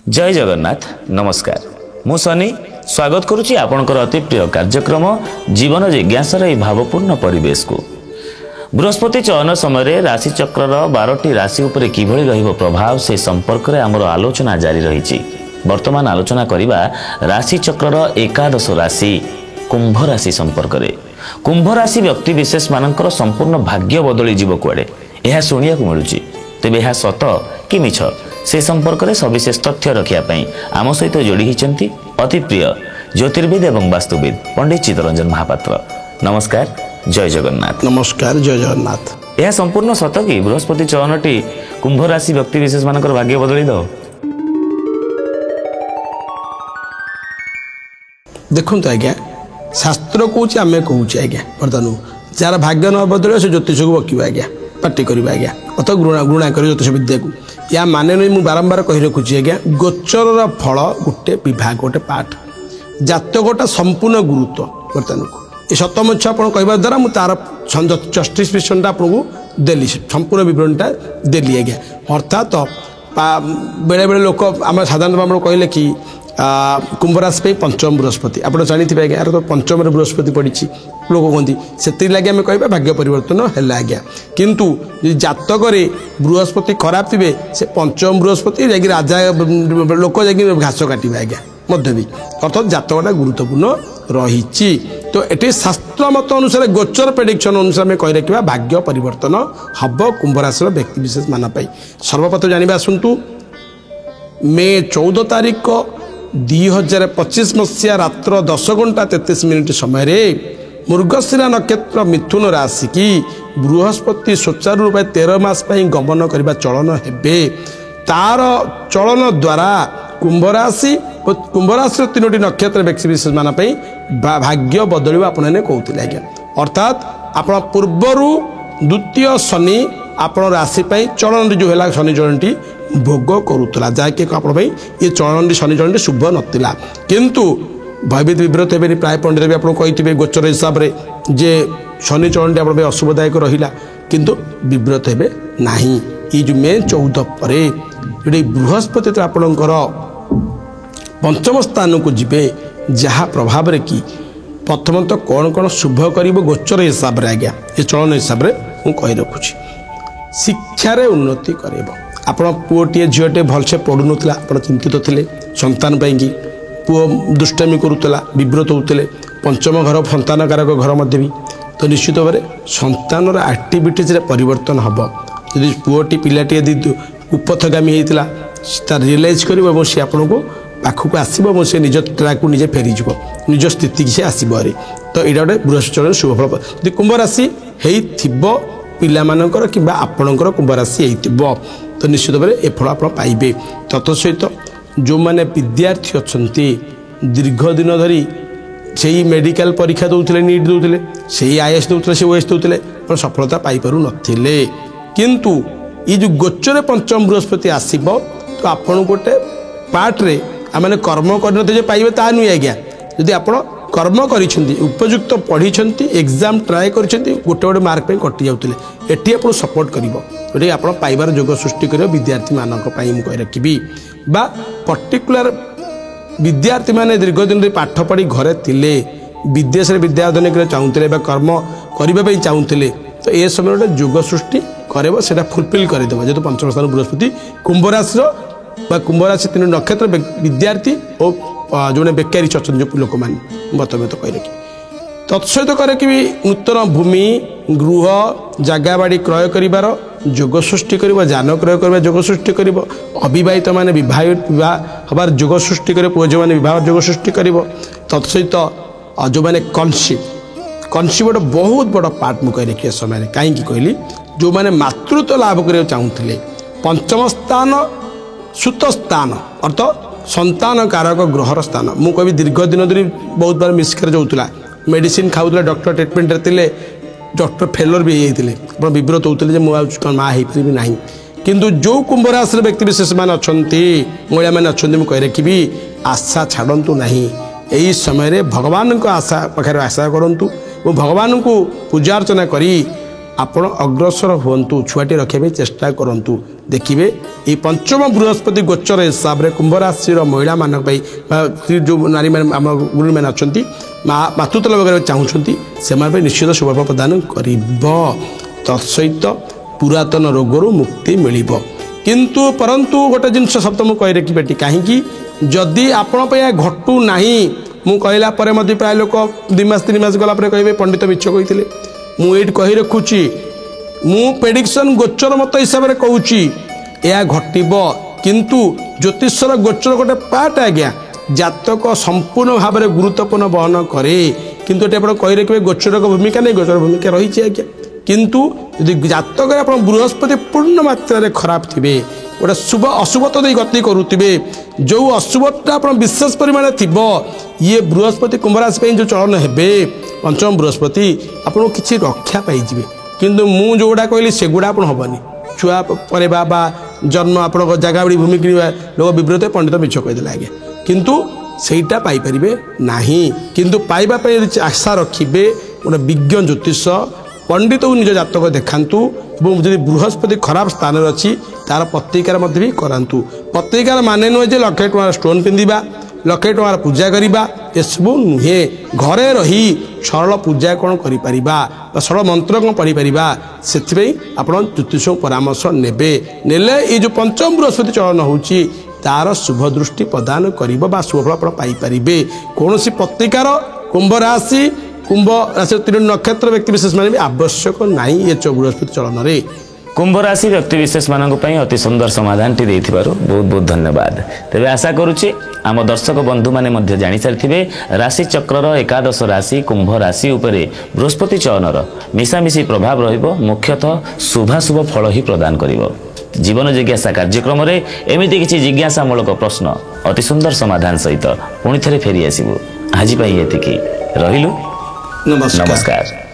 जय जगन्नाथ नमस्कार मु सनी स्वागत करुच्ची आपणकर अति प्रिय कार्यक्रम जीवन जिज्ञासार यह भावपूर्ण परिवेश को बृहस्पति चयन समय राशि चक्र 12टी राशि उपरे किभଳି रहिबो प्रभाव से संपर्क में आमर आलोचना जारी रही। वर्तमान आलोचना करिबा राशि चक्र 11 राशि कुंभ राशि संपर्क में। कुंभ राशि व्यक्ति विशेष मानकर संपूर्ण भाग्य बदली जीव कुआडे यह शुणिया मिलूँ। तेबे यह सत कि मिछ से संपर्क में सविशेष तथ्य रखापी आम सहित जोड़ी होती अति प्रिय ज्योतिर्विद एवं वास्तुविद पंडित चित्तरंजन महापात्र। नमस्कार, जय जगन्नाथ। नमस्कार, जय जगन्नाथ। यह संपूर्ण सत कि बृहस्पति चयनटी कुंभ राशि व्यक्ति विशेष मानकर भाग्य बदली दो? देखु आज्ञा शास्त्र कौच आम कौचे आज्ञा बर्तमान जार भाग्य न बदल से ज्योतिष को बकब आज्ञा पार्टी करवा आज्ञा अत घृणा कर ज्योतिष विद्या को या माने नहीं मुझे बारंबार कही रखुच्छी आज्ञा गोचर फल गोटे विभाग गोटे पाठ जातकटा संपूर्ण गुरुत्व बर्तमान को ये सतमुच्छ आप कहवा द्वारा मुझे तार जस्टिफिकेशनटा आपको देली संपूर्ण विवरणटा देली आज्ञा। अर्थात बेले बेले लोक आम साधारण कहले कि कुंभ राशि पंचम बृहस्पति आप जानते आज्ञा यार तो पंचम बृहस्पति पड़ी लोक कहते से लगे आम कह भाग्य परिवर्तन है आज्ञा। किंतु जातक बृहस्पति खराब थे से पंचम बृहस्पति जा राजा लोक जा घास काटे आज्ञा मध्य भी अर्थात जातकटा गुरुत्वपूर्ण रही। तो ये शास्त्र मत अनुसार गोचर प्रेडिक्शन अनुसार कही रखा भाग्य परिवर्तन हम कुंभ राशि व्यक्ति विशेष मान सर्वप्रथम जानवा आसतु मे 14 तारीख 2025 मसीहा रात्र 10:33 समय मृगशिरा नक्षत्र मिथुन राशि की बृहस्पति सुचारू रूप 13 मास गमन करने चलन हेबे तार चलन द्वारा कुंभ राशि तीनोटी नक्षत्र व्यक्ति विशेष मान भाग्य बदल आपने कहते आज्ञा। अर्थात आप पूर्वर द्वितीय शनि आप राशि चलन जो है शनि चलनटी भोग करूला जहाँकि ये चलन शनि चलनटी शुभ नाला किंतु भयभीत विव्रत हे प्राय पंडित भी आपको कही गोचर हिसाब से जे शनि चलनटी आप अशुभदायक रहा किंतु विव्रत हे ना ये जो मे 14 पर ये बृहस्पति तो आपणकर पंचम स्थान को जीवे जहाँ प्रभाव रे कि प्रथम तो कौन कौन शुभ कर गोचर हिसाब से आज्ञा ये चलन हिसाब से मुझे कही रखुच्छी शिक्षार उन्नति कर आपण पुओटे झीटे भलसे पढ़ु ना आप चिंतित थे संतान कि पुओ दुष्टामी करूला विव्रत होते पंचम घर संतान कारक घर मध्य भी तो निश्चित भाव संतान आक्टिविटीज परिवर्तन हम यदि पुओटी पिलाटी यदि उपथगामी होता रियलाइज कर सी आपन को पाखक आसो से निज ट्राक को निजे फेरीज निज स्थिति की आसवे तो यहाँ गोटे बृहस्पति शुभ फल यदि कुंभ राशि हो पिलामानकर कि आपणकर कुंभ राशि हो तो निश्चित भाव ए फल आप पाइबे। तत् सहित जो मैंने विद्यार्थी अच्छा दीर्घ दिन धरी से मेडिकल परीक्षा दूसरे नीट दूसरे से आईएएस दूसरे से ओएस दूसरे सफलता पाइपारू नथिले किंतु ये जो गोचर पंचम बृहस्पति आसब तो आपन गोटे पार्टे आम कर्म कर पाइबे ता नुहे आज्ञा यदि आप कर्म उपयुक्त पढ़ी एग्जाम ट्राए कर गोटे गोटे मार्क कटि जाते ये आप सपोर्ट कर आप पाइबार जोग सृष्टि कर विद्यार्थी मानक कही रखी बा पर्टिकुलर विद्यार्थी माने दीर्घ दिन पाठ पढ़ी घरे थिले विदेश विद्याधन चाहूले कर्म करने चाहूले तो ये समय गोटे जोग सृष्टि कर से फुलफिल करदेव जेहतु पंचम स्थान बृहस्पति कुंभ राशि 3 नक्षत्र विद्यार्थी और जो बेकारी अच्छा जो लोक मैंने बतव्य तो कही रखी तत्सहित करे कि नूतन भूमि गृह जगह बाड़ी क्रय कर जोग सृष्टि कर जान क्रय कर जोग सृष्टि कर अविवाहित माने विवाह हबार जोग सृष्टि कर पुओ जो मैंने विवाह जोग सृष्टि कर तत्सहित जो मैंने कनसिव गोटे बहुत बड़ पार्ट मुझे कही रखी समय कहीं कहली जो मैंने मातृत्व लाभ करने चाहूले पंचम स्थान सुत स्थान अर्थ संतान कारक ग्रहर स्थान मु कभी दीर्घ दिन धरी बहुत बार मिसकर जाऊला मेडिसिन खाऊला डॉक्टर ट्रिटमेंट थे डॉक्टर फेलर भी होते विव्रत होते मुझे माँ हो पारि ना किंतु जो कुंभ राशि व्यक्ति विशेष मान अच्छा महिला मैंने अच्छा मुझे कही रखी आशा छाड़ू ना यही समय भगवान को आशा पाखे आशा करूँ भगवान को पूजा अर्चना करी ଆପଣ ଅଗ୍ରସର ହୁଅନ୍ତୁ, ଛୁଆଟି ରଖିବା ପାଇଁ ଚେଷ୍ଟା କରନ୍ତୁ। ଦେଖିବେ ଏଇ ପଞ୍ଚମ ବୃହସ୍ପତି ଗୋଚର ହିସାବରେ କୁମ୍ଭ ରାଶିର ମହିଳାମାନଙ୍କ ପାଇଁ ବା ଯେଉଁ ନାରୀମାନେ ଆମ ଗୃହିଣୀମାନେ ଅଛନ୍ତି ମାତୃତ୍ୱ ଲାଭ କରିବାକୁ ଚାହୁଁଛନ୍ତି ସେମାନେ ପାଇଁ ନିଶ୍ଚିତ ଶୁଭଫଳ ପ୍ରଦାନ କରିବ। ତତ୍ସହିତ ପୁରାତନ ରୋଗରୁ ମୁକ୍ତି ମିଳିବ। କିନ୍ତୁ ପରନ୍ତୁ ଗୋଟେ ଜିନିଷ ସତ ମୁଁ କହି ରଖିବେଟି, କାହିଁକି ଯଦି ଆପଣ ପାଇଁ ଏହା ଘଟୁ ନାହିଁ, ମୁଁ କହିଲା ପରେ ମଧ୍ୟ ପ୍ରାୟ ଲୋକ 2 ମାସ 3 ମାସ ଗଲା ପରେ କହିବେ ପଣ୍ଡିତ ମିଛ କହିଥିଲେ। ମୁଁ ଏଇଠି କହି ରଖୁଛି, ମୁଁ ପ୍ରେଡିକ୍ସନ୍ ଗୋଚର ମତ ହିସାବରେ କହୁଛି ଏହା ଘଟିବ। କିନ୍ତୁ ଜ୍ୟୋତିଷର ଗୋଚର ଗୋଟେ ପାର୍ଟ ଆଜ୍ଞା, ଜାତକ ସମ୍ପୂର୍ଣ୍ଣ ଭାବରେ ଗୁରୁତ୍ୱପୂର୍ଣ୍ଣ ବହନ କରେ। କିନ୍ତୁ ଏଠି ଆପଣ କହି ରଖିବେ ଗୋଚରକ ଭୂମିକା ନେଇ, ଗୋଚର ଭୂମିକା ରହିଛି ଆଜ୍ଞା। କିନ୍ତୁ ଯଦି ଜାତକରେ ଆପଣ ବୃହସ୍ପତି ପୂର୍ଣ୍ଣ ମାତ୍ରାରେ ଖରାପ ଥିବେ, ଗୋଟେ ଶୁଭ ଅଶୁଭତ ଦେଇ ଗତି କରୁଥିବେ, ଯେଉଁ ଅଶୁଭଟା ଆପଣ ବିଶେଷ ପରିମାଣରେ ଥିବ, ଇଏ ବୃହସ୍ପତି କୁମ୍ଭ ରାଶି ପାଇଁ ଯେଉଁ ଚଳନ ହେବେ ପଞ୍ଚମ ବୃହସ୍ପତି ଆପଣଙ୍କୁ କିଛି ରକ୍ଷା ପାଇଯିବେ। କିନ୍ତୁ ମୁଁ ଯେଉଁଗୁଡ଼ା କହିଲି ସେଗୁଡ଼ା ଆପଣ ହେବନି। ଛୁଆ ପରେବା ବା ଜନ୍ମ ଆପଣଙ୍କ ଜାଗା ବାଡ଼ି ଭୂମି କିଣିବା ଲୋକ ବିବ୍ରତ ପଣ୍ଡିତ ମିଛ କହିଦେଲେ ଆଜ୍ଞା, କିନ୍ତୁ ସେଇଟା ପାଇପାରିବେ ନାହିଁ। କିନ୍ତୁ ପାଇବା ପାଇଁ ଯଦି ଆଶା ରଖିବେ ଗୋଟେ ବିଜ୍ଞ ଜ୍ୟୋତିଷ ପଣ୍ଡିତକୁ ନିଜ ଜାତକ ଦେଖାନ୍ତୁ ଏବଂ ଯଦି ବୃହସ୍ପତି ଖରାପ ସ୍ଥାନରେ ଅଛି ତାର ପ୍ରତିକାର ମଧ୍ୟ ବି କରାନ୍ତୁ। ପ୍ରତିକାର ମାନେ ନୁହେଁ ଯେ ଲକ୍ଷେ ଟଙ୍କାର ଷ୍ଟୋନ୍ ପିନ୍ଧିବା, ଲକ୍ଷେ ଟଙ୍କାର ପୂଜା କରିବା, ଏସବୁ ନୁହେଁ। ଘରେ ରହି ସରଳ ପୂଜା କ'ଣ କରିପାରିବା ବା ସରଳ ମନ୍ତ୍ର କ'ଣ ପଢ଼ିପାରିବା, ସେଥିପାଇଁ ଆପଣ ଜ୍ୟୋତିଷଙ୍କୁ ପରାମର୍ଶ ନେବେ। ନେଲେ ଏଇ ଯେଉଁ ପଞ୍ଚମ ବୃହସ୍ପତି ଚଳନ ହେଉଛି ତାର ଶୁଭ ଦୃଷ୍ଟି ପ୍ରଦାନ କରିବ ବା ଶୁଭଫଳ ଆପଣ ପାଇପାରିବେ। କୌଣସି ପ୍ରତିକାର କୁମ୍ଭ ରାଶି 3 ନକ୍ଷତ୍ର ବ୍ୟକ୍ତି ବିଶେଷ ମାନେ ବି ଆବଶ୍ୟକ ନାହିଁ ଏ ବୃହସ୍ପତି ଚଳନରେ। କୁମ୍ଭ ରାଶି ବ୍ୟକ୍ତିବିଶେଷ ମାନଙ୍କ ପାଇଁ ଅତି ସୁନ୍ଦର ସମାଧାନଟି ଦେଇଥିବାରୁ ବହୁତ ବହୁତ ଧନ୍ୟବାଦ। ତେବେ ଆଶା କରୁଛି ଆମ ଦର୍ଶକ ବନ୍ଧୁମାନେ ମଧ୍ୟ ଜାଣିସାରିଥିବେ ରାଶିଚକ୍ରର ଏକାଦଶ ରାଶି କୁମ୍ଭ ରାଶି ଉପରେ ବୃହସ୍ପତି ଚୟନର ମିଶାମିଶି ପ୍ରଭାବ ରହିବ, ମୁଖ୍ୟତଃ ଶୁଭାଶୁଭ ଫଳ ହିଁ ପ୍ରଦାନ କରିବ। ଜୀବନ ଜିଜ୍ଞାସା କାର୍ଯ୍ୟକ୍ରମରେ ଏମିତି କିଛି ଜିଜ୍ଞାସାମୂଳକ ପ୍ରଶ୍ନ ଅତି ସୁନ୍ଦର ସମାଧାନ ସହିତ ପୁଣି ଥରେ ଫେରି ଆସିବୁ। ଆଜି ପାଇଁ ଏତିକି, ରହିଲୁ, ନମସ୍କାର।